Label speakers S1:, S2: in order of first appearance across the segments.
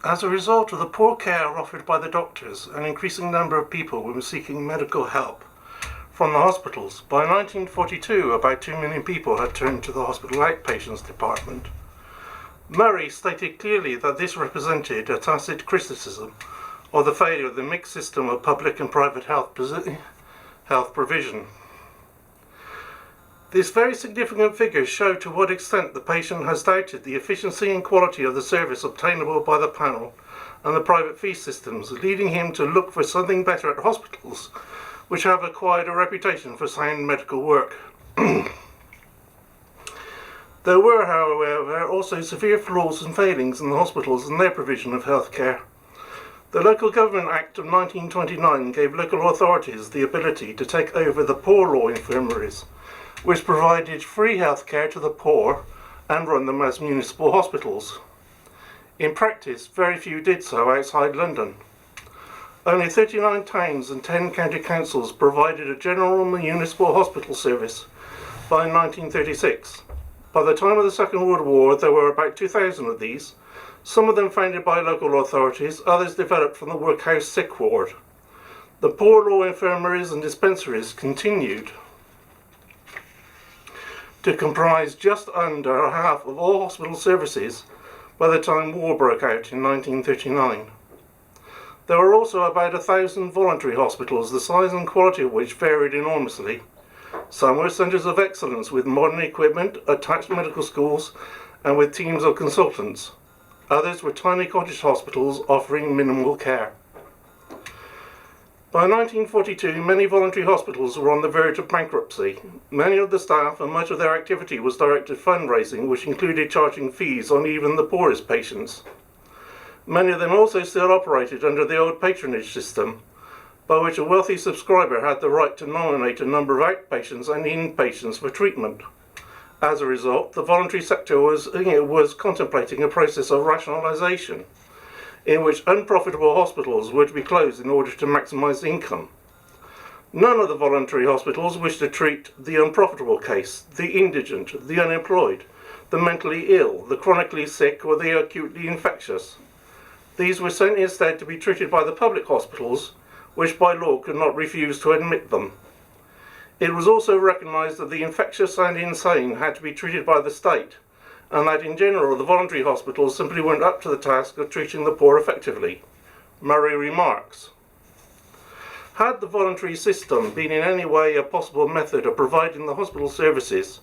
S1: As a result of the poor care offered by the doctors, an increasing number of people were seeking medical help from the hospitals. By 1942, about 2 million people had turned to the hospital outpatients department. Murray stated clearly that this represented a tacit criticism of the failure of the mixed system of public and private health provision. These very significant figures show to what extent the patient has doubted the efficiency and quality of the service obtainable by the panel and the private fee systems, leading him to look for something better at hospitals which have acquired a reputation for sound medical work. There were, however, also severe flaws and failings in the hospitals and their provision of health care. The Local Government Act of 1929 gave local authorities the ability to take over the poor law infirmaries, which provided free health care to the poor and run them as municipal hospitals. In practice, very few did so outside London. Only 39 towns and 10 county councils provided a general municipal hospital service by 1936. By the time of the Second World War, there were about 2,000 of these, some of them founded by local authorities, others developed from the workhouse sick ward. The poor law infirmaries and dispensaries continued to comprise just under half of all hospital services by the time war broke out in 1939. There were also about 1,000 voluntary hospitals, the size and quality of which varied enormously. Some were centres of excellence with modern equipment, attached medical schools, and with teams of consultants. Others were tiny cottage hospitals offering minimal care. By 1942, many voluntary hospitals were on the verge of bankruptcy. Many of the staff and much of their activity was directed fundraising, which included charging fees on even the poorest patients. Many of them also still operated under the old patronage system, by which a wealthy subscriber had the right to nominate a number of outpatients and inpatients for treatment. As a result, the voluntary sector was contemplating a process of rationalisation, in which unprofitable hospitals were to be closed in order to maximise income. None of the voluntary hospitals wished to treat the unprofitable case, the indigent, the unemployed, the mentally ill, the chronically sick, or the acutely infectious. These were sent instead to be treated by the public hospitals, which by law could not refuse to admit them. It was also recognised that the infectious and insane had to be treated by the state, and that in general the voluntary hospitals simply weren't up to the task of treating the poor effectively. Murray remarks, "Had the voluntary system been in any way a possible method of providing the hospital services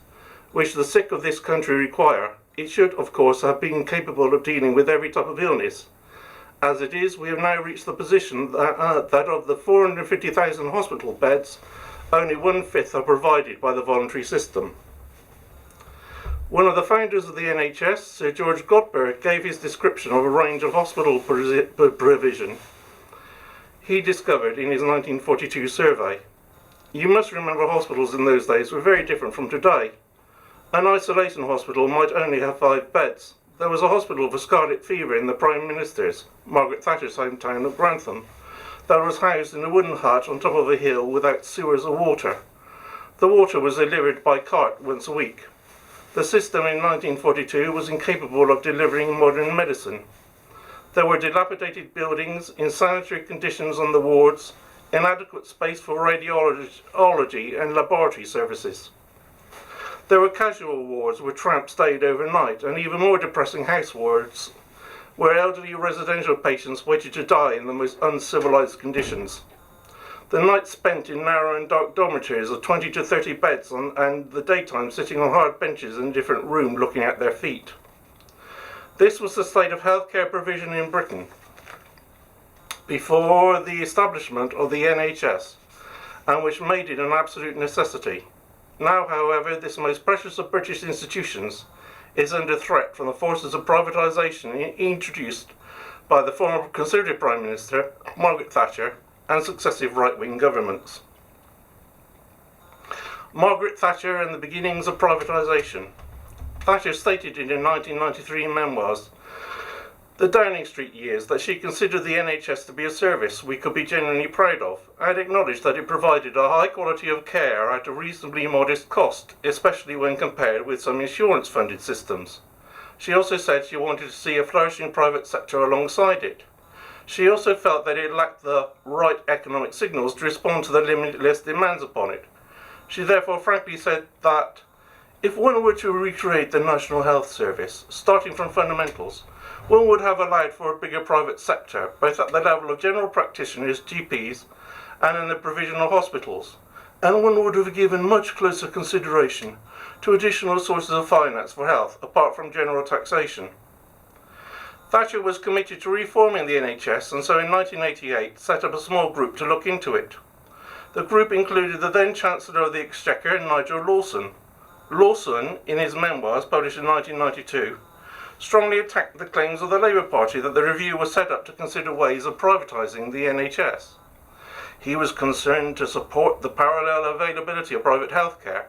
S1: which the sick of this country require, it should, of course, have been capable of dealing with every type of illness. As it is, we have now reached the position that of the 450,000 hospital beds, only 1/5 are provided by the voluntary system." One of the founders of the NHS, Sir George Godber, gave his description of a range of hospital provision he discovered in his 1942 survey. You must remember hospitals in those days were very different from today. An isolation hospital might only have 5 beds. There was a hospital for scarlet fever in the Prime Minister's, Margaret Thatcher's hometown of Grantham, that was housed in a wooden hut on top of a hill without sewers or water. The water was delivered by cart once a week. The system in 1942 was incapable of delivering modern medicine. There were dilapidated buildings, insanitary conditions on the wards, inadequate space for radiology and laboratory services. There were casual wards where tramps stayed overnight, and even more depressing house wards where elderly residential patients waited to die in the most uncivilized conditions. The nights spent in narrow and dark dormitories of 20 to 30 beds and the daytime sitting on hard benches in a different room looking at their feet. This was the state of healthcare provision in Britain before the establishment of the NHS, and which made it an absolute necessity. Now, however, this most precious of British institutions is under threat from the forces of privatisation introduced by the former Conservative Prime Minister, Margaret Thatcher, and successive right-wing governments. Margaret Thatcher and the beginnings of privatisation. Thatcher stated in her 1993 memoirs, The Downing Street years, that she considered the NHS to be a service we could be genuinely proud of, and acknowledged that it provided a high quality of care at a reasonably modest cost, especially when compared with some insurance-funded systems. She also said she wanted to see a flourishing private sector alongside it. She also felt that it lacked the right economic signals to respond to the limitless demands upon it. She therefore frankly said that if one were to recreate the National Health Service, starting from fundamentals, one would have allowed for a bigger private sector, both at the level of general practitioners, GPs, and in the provisional hospitals, and one would have given much closer consideration to additional sources of finance for health, apart from general taxation. Thatcher was committed to reforming the NHS, and so in 1988 set up a small group to look into it. The group included the then Chancellor of the Exchequer, Nigel Lawson. Lawson, in his memoirs published in 1992, strongly attacked the claims of the Labour Party that the review was set up to consider ways of privatising the NHS. He was concerned to support the parallel availability of private healthcare,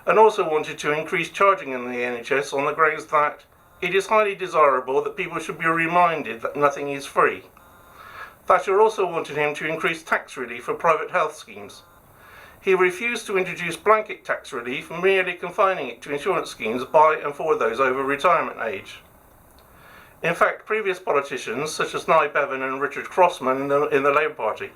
S1: and also wanted to increase charging in the NHS on the grounds that it is highly desirable that people should be reminded that nothing is free. Thatcher also wanted him to increase tax relief for private health schemes. He refused to introduce blanket tax relief, merely confining it to insurance schemes by and for those over retirement age. In fact, previous politicians, such as Nye Bevan and Richard Crossman in the Labour Party,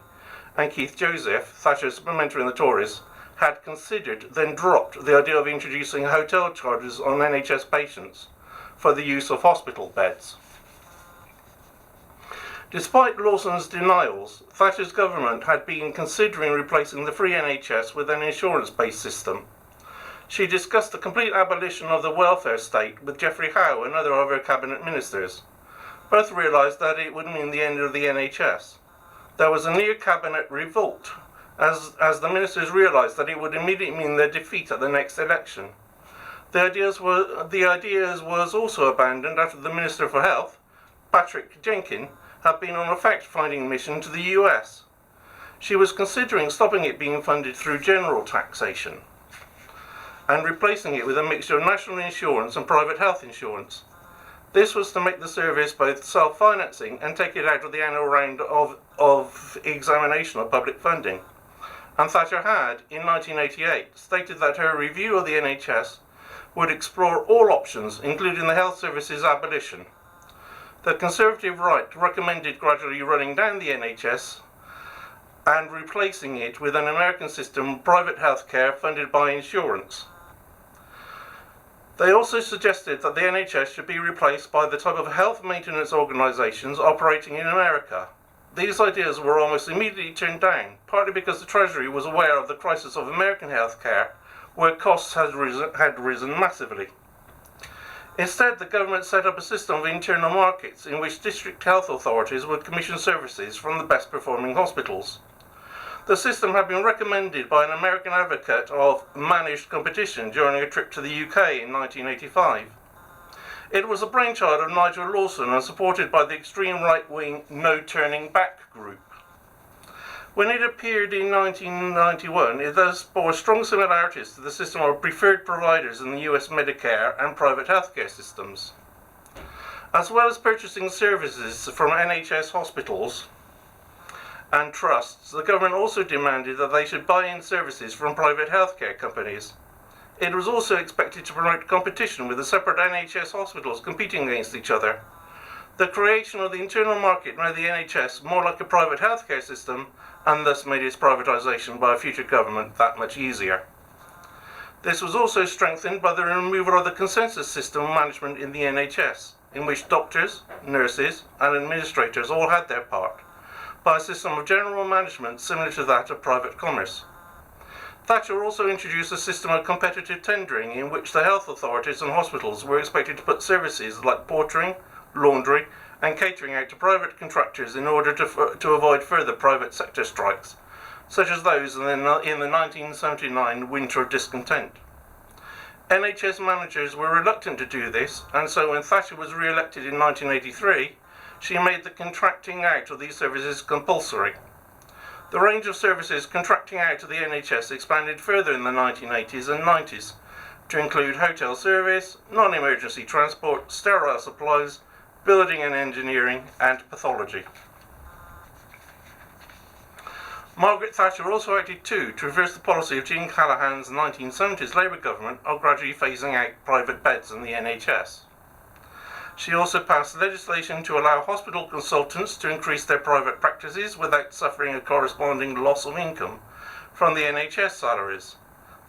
S1: and Keith Joseph, Thatcher's mentor in the Tories, had considered, then dropped, the idea of introducing hotel charges on NHS patients for the use of hospital beds. Despite Lawson's denials, Thatcher's government had been considering replacing the free NHS with an insurance-based system. She discussed the complete abolition of the welfare state with Geoffrey Howe and other of her cabinet ministers. Both realised that it would mean the end of the NHS. There was a near-cabinet revolt, as the ministers realised that it would immediately mean their defeat at the next election. The ideas was also abandoned after the Minister for Health, Patrick Jenkin, had been on a fact-finding mission to the US. She was considering stopping it being funded through general taxation and replacing it with a mixture of national insurance and private health insurance. This was to make the service both self-financing and take it out of the annual round of examination of public funding. And Thatcher had, in 1988, stated that her review of the NHS would explore all options, including the health service's abolition. The Conservative right recommended gradually running down the NHS and replacing it with an American system of private health care funded by insurance. They also suggested that the NHS should be replaced by the type of health maintenance organisations operating in America. These ideas were almost immediately turned down, partly because the Treasury was aware of the crisis of American health care, where costs had risen massively. Instead, the government set up a system of internal markets in which district health authorities would commission services from the best performing hospitals. The system had been recommended by an American advocate of managed competition during a trip to the UK in 1985. It was a brainchild of Nigel Lawson and supported by the extreme right-wing No Turning Back group. When it appeared in 1991, it thus bore strong similarities to the system of preferred providers in the US Medicare and private healthcare systems. As well as purchasing services from NHS hospitals and trusts, the government also demanded that they should buy in services from private healthcare companies. It was also expected to promote competition with the separate NHS hospitals competing against each other. The creation of the internal market made the NHS more like a private healthcare system, and thus made its privatisation by a future government that much easier. This was also strengthened by the removal of the consensus system of management in the NHS, in which doctors, nurses and administrators all had their part, by a system of general management similar to that of private commerce. Thatcher also introduced a system of competitive tendering in which the health authorities and hospitals were expected to put services like portering, laundry and catering out to private contractors in order to avoid further private sector strikes, such as those in the 1979 Winter of Discontent. NHS managers were reluctant to do this, and so when Thatcher was re-elected in 1983, she made the contracting out of these services compulsory. The range of services contracting out to the NHS expanded further in the 1980s and 90s to include hotel service, non-emergency transport, sterile supplies, building and engineering, and pathology. Margaret Thatcher also acted too to reverse the policy of Jean Callaghan's 1970s Labour government of gradually phasing out private beds in the NHS. She also passed legislation to allow hospital consultants to increase their private practices without suffering a corresponding loss of income from the NHS salaries.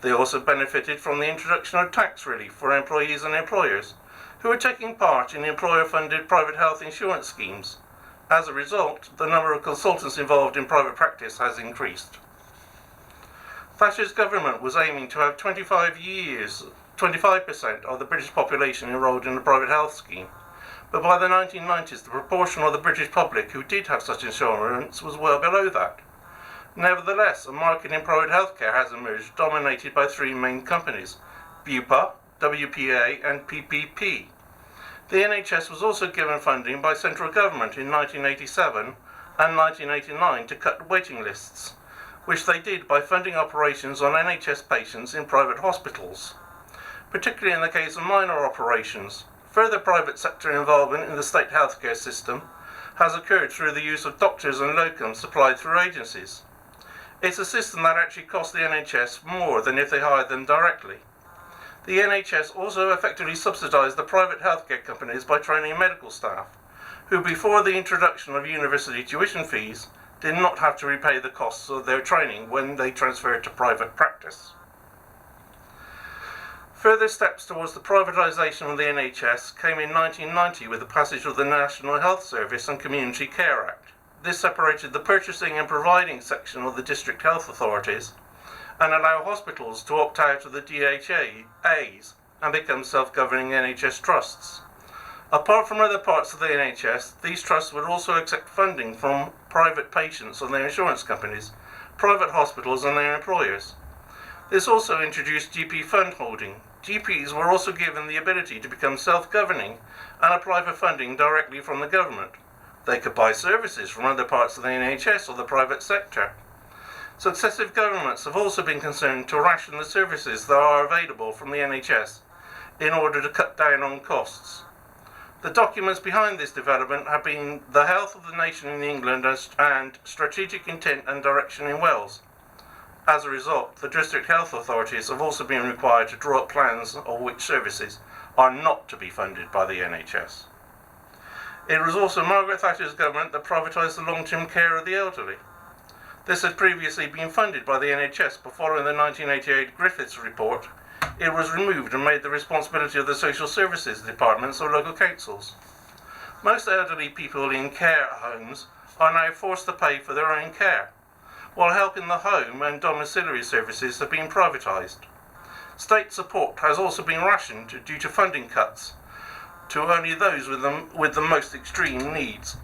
S1: They also benefited from the introduction of tax relief for employees and employers who were taking part in employer-funded private health insurance schemes. As a result, the number of consultants involved in private practice has increased. Thatcher's government was aiming to have 25% of the British population enrolled in a private health scheme, but by the 1990s the proportion of the British public who did have such insurance was well below that. Nevertheless, a market in private healthcare has emerged, dominated by three main companies: BUPA, WPA and PPP. The NHS was also given funding by central government in 1987 and 1989 to cut waiting lists, which they did by funding operations on NHS patients in private hospitals, particularly in the case of minor operations. Further private sector involvement in the state healthcare system has occurred through the use of doctors and locums supplied through agencies. It's a system that actually costs the NHS more than if they hired them directly. The NHS also effectively subsidised the private healthcare companies by training medical staff, who before the introduction of university tuition fees did not have to repay the costs of their training when they transferred to private practice. Further steps towards the privatisation of the NHS came in 1990 with the passage of the National Health Service and Community Care Act. This separated the purchasing and providing section of the district health authorities and allowed hospitals to opt out of the DHAs and become self-governing NHS trusts. Apart from other parts of the NHS, these trusts would also accept funding from private patients and their insurance companies, private hospitals and their employers. This also introduced GP fund holding. GPs were also given the ability to become self-governing and apply for funding directly from the government. They could buy services from other parts of the NHS or the private sector. Successive governments have also been concerned to ration the services that are available from the NHS in order to cut down on costs. The documents behind this development have been the Health of the Nation in England and Strategic Intent and Direction in Wales. As a result, the district health authorities have also been required to draw up plans of which services are not to be funded by the NHS. It was also Margaret Thatcher's government that privatised the long-term care of the elderly. This had previously been funded by the NHS, but following the 1988 Griffiths report, it was removed and made the responsibility of the social services departments or local councils. Most elderly people in care homes are now forced to pay for their own care, while help in the home and domiciliary services have been privatised. State support has also been rationed due to funding cuts to only those with the most extreme needs.